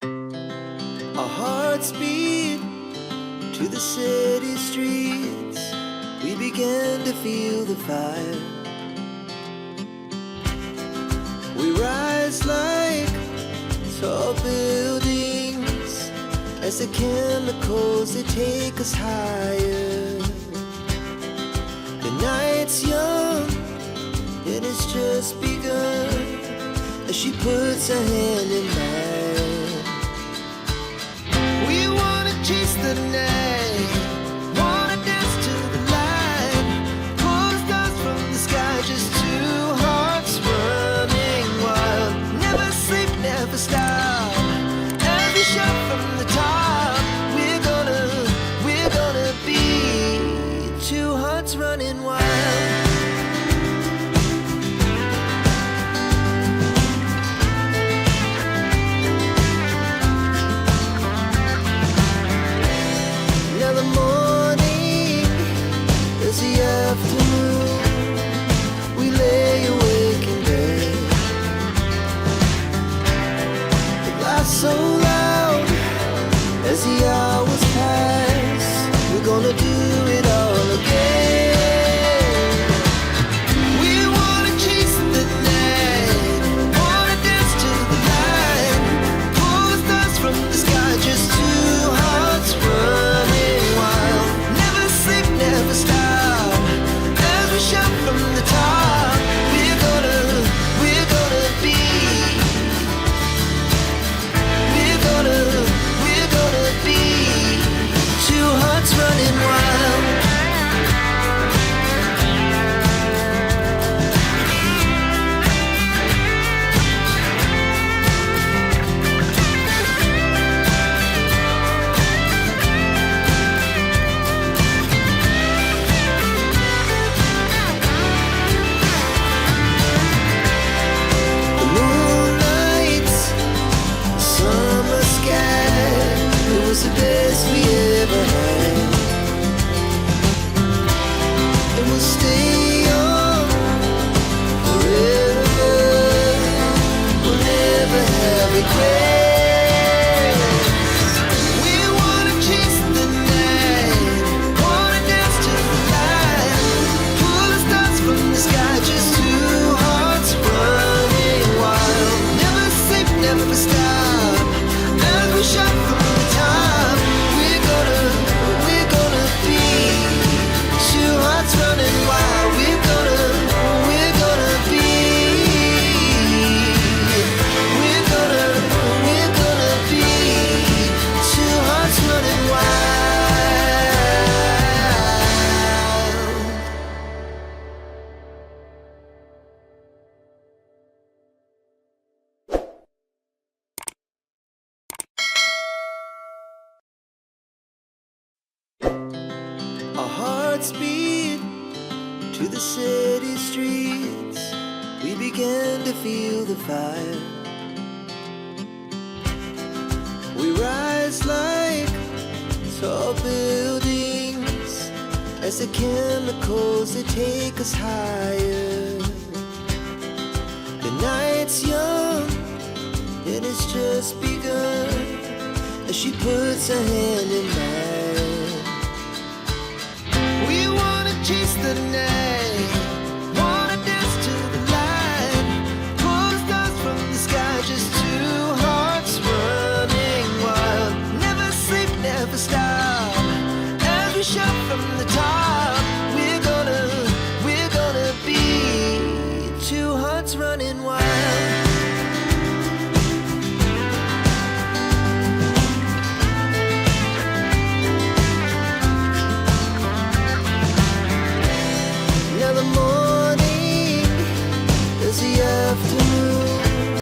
Our hearts beat to the city streets. We began to feel the fire. We rise like tall buildings as the chemicals, they take us higher. The night's young and it's just begun as she puts her hand in mine. We wanna chase the night, wanna dance to the light, pull the stars from the sky, just two hearts running wild. Never sleep, never stop, every shot from the top. We're gonna be two hearts running wild. Now the morning is the afternoon. We lay awake in bed. The laughs so loud as the hours pass. We're gonna do it all again. We wanna chase the night, wanna dance to the light, pull the stars from the sky, just two hearts running wild. Never sleep, never stop, as we shout from the top. We're gonna be, we're gonna be two hearts running wild. The moonlight, summer sky, it was the best we ever had. And we'll stay on forever. We'll never have regrets. We wanna chase the night, wanna dance to the light, pull the stars from the sky, just two hearts running wild. Never sleep, never stop, as we shout from the top. We're gonna be two hearts running wild. We're gonna be, we're gonna be two hearts running wild. Our hearts beat to the city streets. We began to feel the fire. We rise like tall buildings as the chemicals, they take us higher. The night's young and it's just begun as she puts her hand in mine. We wanna chase the night, wanna dance to the light, pull the stars from the sky, just two hearts running wild. Never sleep, never stop, as we shout from the top. We're gonna be two hearts running wild.